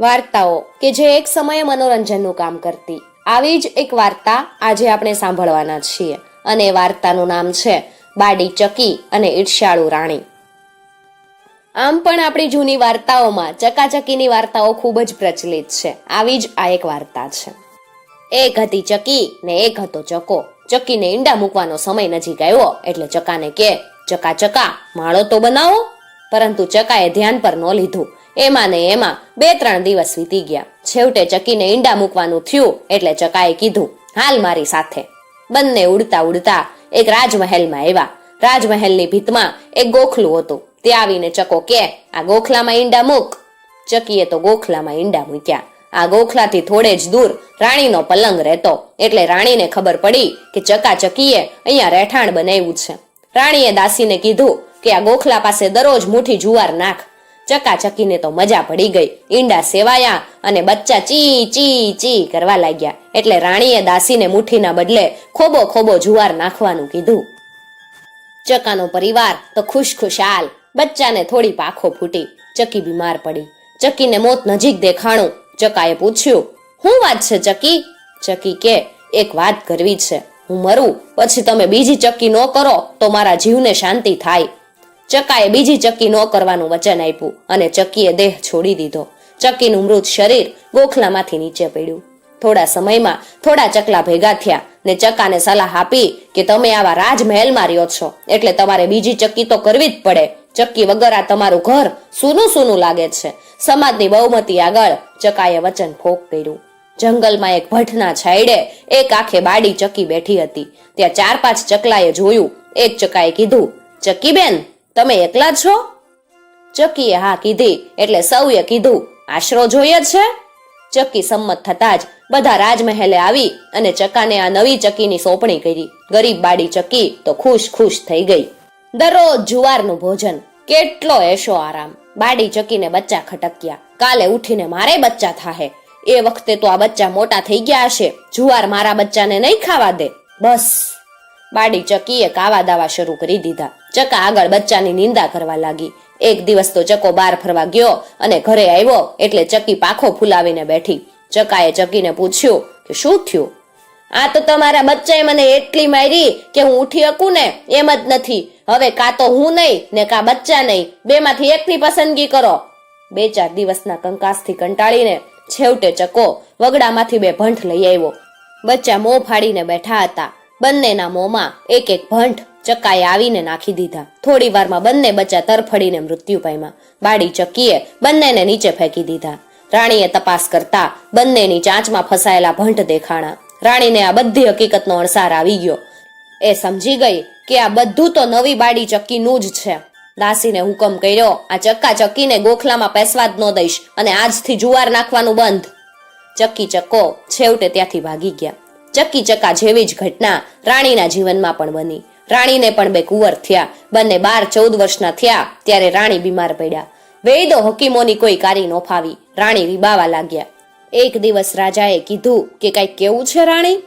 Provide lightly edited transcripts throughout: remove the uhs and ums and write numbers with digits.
વાર્તાઓ કે જે એક સમયે મનોરંજનનું કામ કરતી, આવી જ એક વાર્તા આજે આપણે સાંભળવાના છીએ અને એ વાર્તાનું નામ છે બાડી ચકી અને ઈર્ષ્યાળુ રાણી. આમ પણ આપણી જૂની વાર્તાઓમાં ચકાચકીની વાર્તાઓ ખૂબ જ પ્રચલિત છે. આવી જ આ એક વાર્તા છે. એક હતી ચકી ને એક હતો ચકો. ચકીને ઈંડા મૂકવાનો સમય નજીક આવ્યો એટલે ચકાને કે, ચકા ચકા માળો તો બનાવો. પરંતુ ચકાએ ધ્યાન પર ન લીધું. એમાં ને એમાં 2-3 દિવસ વીતી ગયા. છેવટે ચકીને ઈંડા મૂકવાનું થયું એટલે ચકાએ કીધું, હાલ મારી સાથે. બંને ઉડતા ઉડતા એક રાજમહેલમાં આવ્યા. રાજમહેલની ભીતમાં એક ગોખલું હતું. ત્યાં આવીને ચકો કે, આ ગોખલામાં ઈંડા મૂક. ચકીએ તો ગોખલામાં ઈંડા મૂક્યા. આ ગોખલાથી થોડે જ દૂર રાણીનો પલંગ રહેતો એટલે રાણીને ખબર પડી કે ચકીએ અહીંયા રહેઠાણ બનાવ્યું છે. રાણીએ દાસીને કીધું કે આ ગોખલા પાસે દરરોજ મુઠ્ઠી જુવાર નાખ. ચકીને તો મજા પડી ગઈ. ઈંડા સેવાયા અને બચ્ચા ચી ચી ચી કરવા લાગ્યા. એટલે રાણીએ દાસીને મુઠ્ઠીના બદલે ખોબો ખોબો જુવાર નાખવાનું કીધું. ચકાનો પરિવાર તો ખુશખુશાલ. બચ્ચાને થોડી પાખો ફૂટી. ચકી બીમાર પડી. ચકીને મોત નજીક દેખાણું. ચકાએ પૂછ્યું, શું વાત છે ચકી? ચકી કે, એક વાત કરવી છે. હું મરું પછી તમે બીજી ચક્કી ન કરો તો મારા જીવને શાંતિ થાય. ચકાએ બીજી ચક્કી ન કરવાનું વચન આપ્યું અને ચકીએ દેહ છોડી દીધો. ચકીનું મૃત શરીર ગોખલામાંથી નીચે પડ્યું. થોડા સમયમાં થોડા ચકલા ભેગા થયા ને ચકાને સલાહ આપી કે તમે આવા રાજમહેલમાં રહ્યો છો એટલે તમારે બીજી ચક્કી તો કરવી જ પડે. ચક્કી વગર આ તમારું ઘર સૂનું સૂનું લાગે છે. સમાજની બહુમતી આગળ ચકાએ વચન ફોક કર્યું. જંગલમાં એક ભઠ્ઠના છાંયડે એક આંખે બાડી ચકી બેઠી હતી. ત્યાં 4-5 ચકલાએ જોયું. એક ચકાએ કીધું, ચકી બેન તમે એકલા છો? ચકીએ હા કીધી એટલે સૌએ કીધું, આશરો જોઈએ છે? ચકી સંમત થતા જ બધા રાજમહેલે આવી અને ચકાને આ નવી ચકીની સોંપણી કરી. ગરીબ બાડી ચકી તો ખુશ થઈ ગઈ. દરરોજ જુવારનું ભોજન, કેટલો એશો આરામ. બાડી ચકીને બચ્ચા ખટક્યા. કાલે ઉઠીને મારે બચ્ચા થાહે. એ વખતે તો આ બચ્ચા મોટા થઈ ગયા હશે. જુવાર મારા બચ્ચાને નહીં ખાવા દે. બસ. બાડી ચકીએ કાવા દાવા શરૂ કરી દીધા. ચકા આગળ બચ્ચાની નિંદા કરવા લાગી. એક દિવસ તો ચકો બહાર ફરવા ગયો અને ઘરે આવ્યો એટલે ચકી પાખો ફૂલાવીને બેઠી. ચકાએ ચકીને પૂછ્યું કે શું થયું? આ તો તમારા બચ્ચાએ મને એટલી મારી કે હું ઉઠી શકું ને એમ જ નથી. હવે કાં તો હું નહીં ને કાં બચ્ચા નહીં, બેમાંથી એકની પસંદગી કરો. 2-4 દિવસના કંકાસથી કંટાળીને છેવટે ચકો વગડામાંથી 2 ભંઠ લઈ આવ્યો. બચ્ચા મોં ફાડીને બેઠા હતા. બંનેના મોંમાં એક ભંઠ ચકાએ આવીને નાખી દીધા. થોડી વારમાં બંને બચ્ચા તરફડીને મૃત્યુ પામ્યા. બાડી ચકીએ બંનેને નીચે ફેંકી દીધા. રાણીએ તપાસ કરતા બંનેની ચાંચમાં ફસાયેલા ભંઠ દેખાણા. રાણીને આ બધી હકીકતનો અણસાર આવી ગયો. એ સમજી ગઈ કે આ બધું તો નવી બાડી ચકીનું જ છે. દાસીને હુકમ કર્યો, આ ચકીને ગોખલામાં પેસવા જ ન દઈશ અને આજથી જુવાર નાખવાનું બંધ. ચકો છેવટે ત્યાંથી ભાગી ગયા. ચકા જેવી જ ઘટના રાણીના જીવનમાં પણ બની. રાણીને પણ 2 કુંવર થયા. બંને 12-14 વર્ષના થયા ત્યારે રાણી બીમાર પડ્યા. વૈદો હકીમોની કોઈ કારી ન ફાવી. રાણી રીબાવા લાગ્યા. એક દિવસ રાજાએ કીધું કે કઈક કેવું છે રાણી?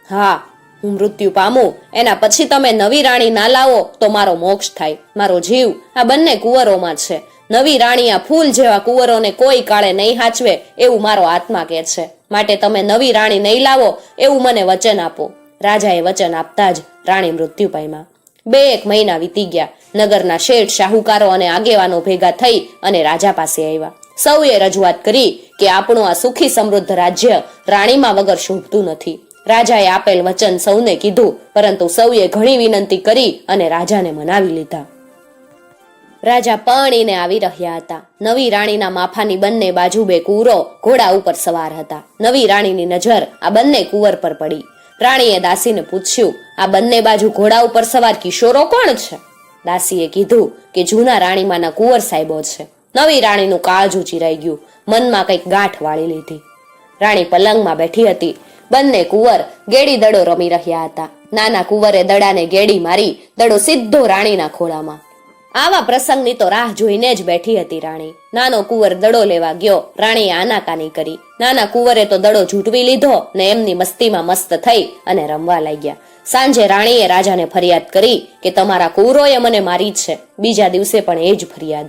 હા, હું મૃત્યુ પામું એના પછી તમે નવી રાણી ના લાવો તો મારો મોક્ષ થાય. મારો જીવ આ બંને કુંવરોમાં છે. નવી રાણી આ ફૂલ જેવા કુંવરોને કોઈ કાળે નહીં હાચવે એવું મારો આત્મા કહે છે. માટે તમે નવી રાણી નહીં લાવો એવું મને વચન આપો. રાજાએ વચન આપતા જ રાણી મૃત્યુ પામ્યા. 2-1 મહિના વીતી ગયા. નગરના શેઠ, શાહુકારો અને આગેવાનો ભેગા થઈ અને રાજા પાસે આવ્યા. સૌએ રજૂઆત કરી કે આપણું આ સુખી સમૃદ્ધ રાજ્ય રાણીમાં વગર શોભતું નથી. રાજાએ આપેલ વચન સૌને કીધું પરંતુ સૌએ ઘણી વિનંતી કરી અને રાજાને મનાવી લીધા. રાજા પરણીને આવી રહ્યા હતા. નવી રાણીના માફાની બંને બાજુ 2 કુંવરો ઘોડા ઉપર સવાર હતા. નવી રાણીની નજર આ બંને કુંવર પર પડી. રાણીએ દાસીને પૂછ્યું, આ બંને બાજુ ઘોડા ઉપર સવાર કિશોરો કોણ છે? દાસીએ કીધું કે જૂના રાણીમાંના કુંવર સાહેબો છે. નવી રાણીનું કાળજું ચીરાઈ ગયું. મનમાં કંઈક ગાંઠ વાળી લીધી. રાણી પલંગમાં બેઠી હતી. બંને કુંવર ગેડી દડો રમી રહ્યા હતા. નાના કુંવરે દડાને ગેડી મારી. દડો સીધો રાણીના ખોળામાં. આવા પ્રસંગની તો રાહ જોઈને જ બેઠી હતી રાણી. નાનો કુંવર દડો લેવા ગયો. રાણીએ આનાકાની કરી. નાના કુંવરે તો દડો ઝૂંટવી લીધો ને એમની મસ્તીમાં મસ્ત થઈ અને રમવા લાગ્યા. સાંજે રાણીએ રાજાને ફરિયાદ કરી કે તમારા કુંવરોએ મને મારી છે. બીજા દિવસે પણ એ જ ફરિયાદ.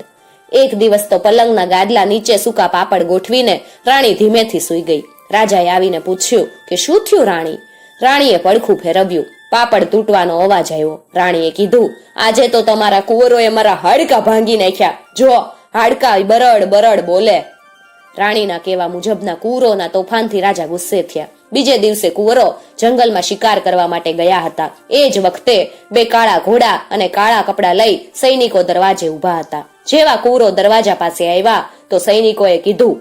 એક દિવસ તો પલંગના ગાદલા નીચે સૂકા પાપડ ગોઠવીને રાણી ધીમેથી સૂઈ ગઈ. રાજાએ આવીને પૂછ્યું કે શું થયું રાણી? રાણીએ પડખું ફેરવ્યું. પાપડ તૂટવાનો અવાજ આવ્યો. રાણીએ કીધું, આજે તો તમારા કુંવરોએ મારા હાડકા ભાંગી નાખ્યા. જો હાડકા બરડ બરડ બોલે. રાણીના કહેવા મુજબના કુંવરોના તોફાનથી રાજા ગુસ્સે થયા. બીજે દિવસે કુંવરો જંગલમાં શિકાર કરવા માટે ગયા હતા. એ જ વખતે બે કાળા ઘોડા અને કાળા કપડા લઈ સૈનિકો દરવાજે ઊભા હતા. જેવા કુંવરો દરવાજા પાસે આવ્યા તો સૈનિકોએ કીધું,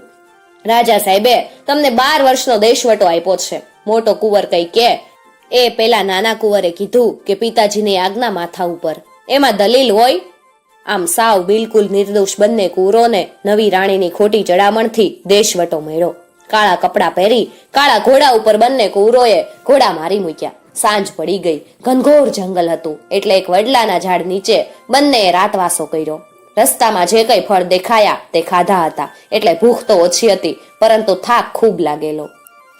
રાજા સાહેબે તમને 12 વર્ષનો દેશવટો આપ્યો છે. મોટો કુંવર કઈ કે એ પેલા નાના કુંવરે કીધું કે પિતાજીની આજ્ઞા માથા ઉપર. એમાં દલીલ હોય? આમ સાવ બિલકુલ નિર્દોષ બંને કુંવરોને નવી રાણીની ખોટી ચડામણથી દેશવટો મળ્યો. કાળા કપડા પહેરી કાળા ઘોડા ઉપર બંને કુંવરોએ ઘોડા મારી મૂક્યા. સાંજ પડી ગઈ. ઘનઘોર જંગલ હતું એટલે એક વડલાના ઝાડ નીચે બંનેએ રાતવાસો કર્યો. રસ્તામાં જે કઈ ફળ દેખાયા તે ખાધા હતા એટલે ભૂખ તો ઓછી હતી, પરંતુ થાક ખૂબ લાગેલો.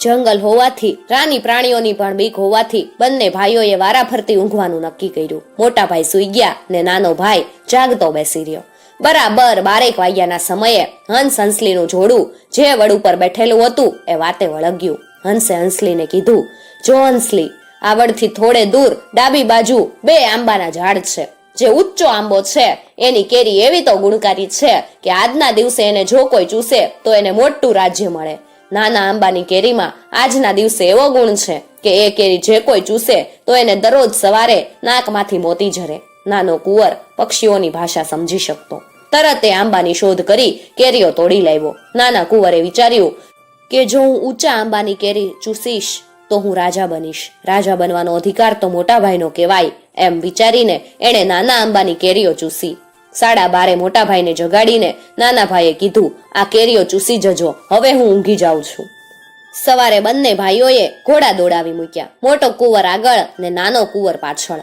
જંગલ હોવાથી રાની પ્રાણીઓની પણ બીક હોવાથી બંને ભાઈઓએ વારાફરતી ઊંઘવાનું નક્કી કર્યું. મોટા ભાઈ સૂઈ ગયા ને નાનો ભાઈ જાગતો બેસી રહ્યો. બરાબર 12 વાગ્યાના સમયે હંસ હંસલીનું જોડું જે વડ ઉપર બેઠેલું હતું એ વાતે વળગ્યું. હંસે હંસલીને કીધું, જો હંસલી, આ વડથી થોડે દૂર ડાબી બાજુ 2 આંબાના ઝાડ છે. જે ઊંચો આંબો છે એની કેરી એવી તો ગુણકારી છે કે આજના દિવસે એને જો કોઈ ચૂસે તો એને મોટું રાજ્ય મળે. નાના આંબાની કેરીમાં આજના દિવસે એવો ગુણ છે કે એ કેરી જે કોઈ ચૂસે તો એને દરરોજ સવારે નાકમાંથી મોતી ઝરે. નાનો કુંવર પક્ષીઓની ભાષા સમજી શકતો. તરત એ આંબાની શોધ કરી કેરીઓ તોડી લાવ્યો. નાના કુંવરે વિચાર્યું કે જો હું ઊંચા આંબાની કેરી ચૂસીશ તો હું રાજા બનીશ. રાજા બનવાનો અધિકાર તો મોટા ભાઈનો કહેવાય. એમ વિચારીને એણે નાના આંબાની કેરીઓ ચૂસી. 12:30 મોટા ભાઈને જગાડીને નાના ભાઈએ કીધું, આ કેરીઓ ચૂસી જજો, હવે હું ઊંઘી જાઉં છું. સવારે બંને ભાઈઓએ ઘોડા દોડાવી મૂક્યા. મોટો કુંવર આગળ ને નાનો કુંવર પાછળ.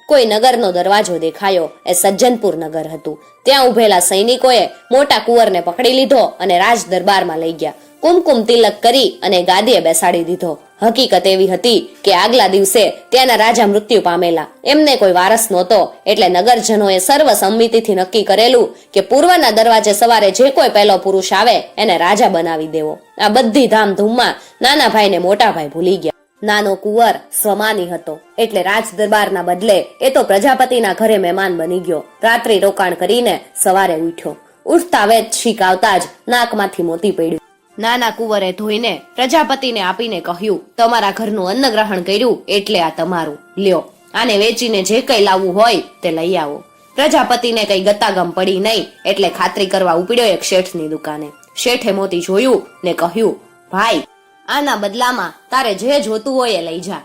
કોઈ નગરનો દરવાજો દેખાયો. એ સજ્જનપુર નગર હતું. ત્યાં ઉભેલા સૈનિકોએ મોટા કુંવરને પકડી લીધો અને રાજ દરબારમાં લઈ ગયા. કુમકુમ તિલક કરી અને ગાદીએ બેસાડી દીધો. હકીકત એવી હતી કે આગલા દિવસે ત્યાંના રાજા મૃત્યુ પામેલા. એમને કોઈ વારસ નહોતો એટલે નગરજનોએ સર્વસંમતિથી નક્કી કરેલું કે પૂર્વના દરવાજે સવારે જે કોઈ પહેલો પુરુષ આવે એને રાજા બનાવી દેવો. આ બધી ધામધૂમમાં નાના ભાઈને મોટા ભાઈ ભૂલી ગયા. નાનો કુંવર સ્વમાની હતો એટલે રાજ દરબારના બદલે એ તો પ્રજાપતિના ઘરે મહેમાન બની ગયો. રાત્રિ રોકાણ કરીને સવારે ઉઠ્યો. ઉઠતા વેત છીક આવતા જ નાકમાંથી મોતી પડ્યું. નાના કુંવરે ધોઈને પ્રજાપતિને આપીને કહ્યું, તમારા ઘરનું અન્ન ગ્રહણ કર્યું એટલે આ તમારું, લ્યો, આને વેચીને જે કઈ લાવવું હોય તે લઈ આવો. પ્રજાપતિને કઈ ગતાગમ પડી નહીં એટલે ખાતરી કરવા ઉપડ્યો એક શેઠની દુકાને. શેઠે મોતી જોયું ને કહ્યું, ભાઈ, આના બદલામાં તારે જે જોતું હોય એ લઈ જા.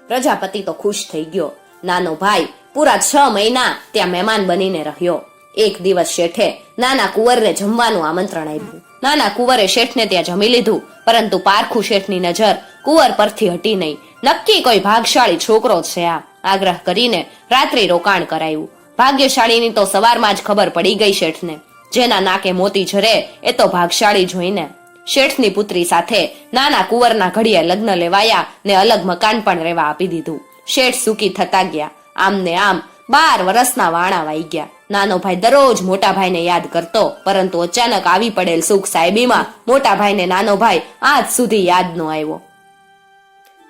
પ્રજાપતિ તો ખુશ થઈ ગયો. નાનો ભાઈ પૂરા 6 મહિના ત્યાં મહેમાન બનીને રહ્યો. એક દિવસ શેઠે નાના કુંવરને જમવાનું આમંત્રણ આપ્યું. નાના કુંવરે શેઠને ત્યાં જમી લીધું, પરંતુ પારખું શેઠની નજર કુંવર પરથી હટી નહીં. નક્કી કોઈ ભાગશાળી છોકરો છે આ. આગ્રહ કરીને રાત્રિ રોકાણ કરાયું. ભાગ્યશાળીની તો સવારમાં જ ખબર પડી ગઈ શેઠને. જેના નાકે મોતી ઝરે એ તો ભાગશાળી જોઈને. શેઠની પુત્રી સાથે નાના કુંવરના ઘડીએ લગ્ન લેવાયા ને અલગ મકાન પણ રહેવા આપી દીધું. શેઠ સુખી થતા ગયા. આમ ને આમ 12 વર્ષના વાણા વાઈ ગયા. નાનો ભાઈ દરરોજ મોટા ભાઈને યાદ કરતો, પરંતુ અચાનક આવી પડેલ સુખ સાહેબીમાં મોટા ભાઈને નાનો ભાઈ આજ સુધી યાદ ન આવ્યો.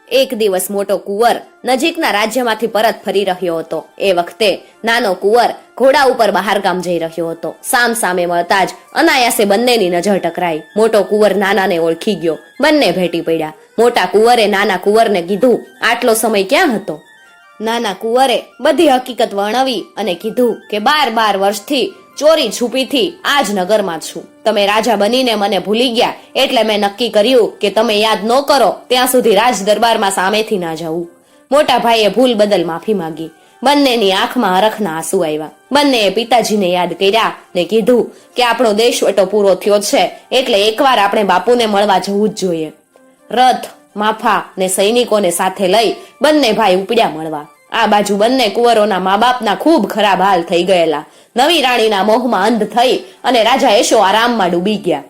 એક દિવસ મોટો કુંવર નજીકના રાજ્યમાંથી પરત ફરી રહ્યો હતો. એ વખતે નાનો કુંવર ઘોડા ઉપર બહાર ગામ જઈ રહ્યો હતો. સામ સામે મળતા જ અનાયાસે બંનેની નજર ટકરાઈ. મોટો કુંવર નાનાને ઓળખી ગયો. બંને ભેટી પડ્યા. મોટા કુંવરે નાના કુંવરને કીધું, આટલો સમય ક્યાં હતો? નાના કુંવરે બધી હકીકત વર્ણવી અને કીધું કે 12 વર્ષથી ચોરી છુપીથી આ જ નગરમાં છું. તમે રાજા બનીને મને ભૂલી ગયા એટલે મેં નક્કી કર્યું કે તમે યાદ ન કરો ત્યાં સુધી રાજ દરબારમાં સામેથી ના જવું. મોટા ભાઈએ ભૂલ બદલ માફી માંગી. બંનેની આંખમાં હરખના આંસુ આવ્યા. બંનેએ પિતાજીને યાદ કર્યા ને કીધું કે આપણો દેશવટો પૂરો થયો છે એટલે એકવાર આપણે બાપુને મળવા જવું જ જોઈએ. રથ, માફા ને સૈનિકોને સાથે લઈ બંને ભાઈ ઉપડ્યા મળવા. આ બાજુ બંને કુંવરોના મા બાપના ખૂબ ખરાબ હાલ થઈ ગયેલા. નવી રાણીના મોહમાં અંધ થઈ અને રાજા એશો આરામમાં ડૂબી ગયા.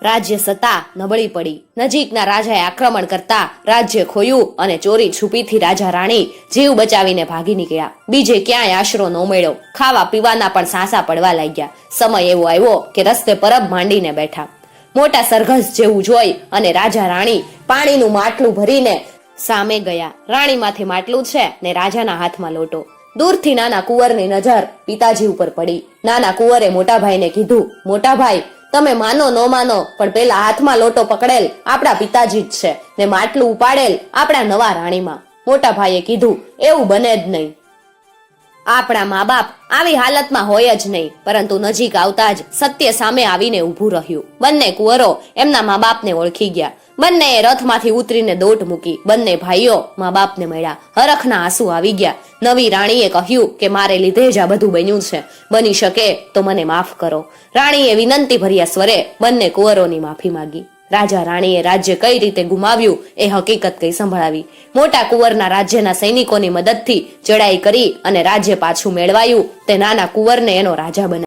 રાજ્ય સત્તા નબળી પડી. નજીકના રાજાએ આક્રમણ કરતા રાજ્ય ખોયું અને ચોરી છુપીથી રાજા રાણી જીવ બચાવીને ભાગી નીકળ્યા. બીજે ક્યાંય આશરો ન મળ્યો. ખાવા પીવાના પણ સાંસા પડવા લાગ્યા. સમય એવો આવ્યો કે રસ્તે પરબ માંડીને બેઠા. મોટા સરઘસ જેવું જોઈ અને રાજા રાણી પાણીનું માટલું ભરીને સામે ગયા. રાણી માથે માટલું છે ને રાજાના હાથમાં લોટો. દૂરથી નાના કુંવરની નજર પિતાજી ઉપર પડી. નાના કુંવરે મોટા ભાઈને કીધું, મોટા ભાઈ, તમે માનો ન માનો પણ પેલા હાથમાં લોટો પકડેલ આપણા પિતાજી જ છે ને માટલું ઉપાડેલ આપણા નવા રાણીમાં. મોટા ભાઈએ કીધું, એવું બને જ નહીં. આપણા મા બાપ આવી હાલતમાં હોય જ નહીં. પરંતુ નજીક આવતા જ સત્ય સામે આવીને ઊભું રહ્યું. બંને કુંવરો એમના મા બાપને ઓળખી ગયા. બંનેએ રથમાંથી ઉતરીને દોટ મૂકી. બંને ભાઈઓ મા બાપને મળ્યા. હરખના આંસુ આવી ગયા. નવી રાણીએ કહ્યું કે મારે લીધે જ આ બધું બન્યું છે. બની શકે તો મને માફ કરો. રાણીએ વિનંતી ભર્યા સ્વરે બંને કુંવરોની માફી માંગી. રાજા રાણીએ રાજ્ય કઈ રીતે ગુમાવ્યું એ હકીકત કઈ સંભળાવી. મોટા કુંવરના રાજ્યના સૈનિકોની મદદથી ચડાઈ કરી અને રાજ્ય પાછું મેળવાયું. તે નાના કુંવરને એનો રાજા બનાવ્યો.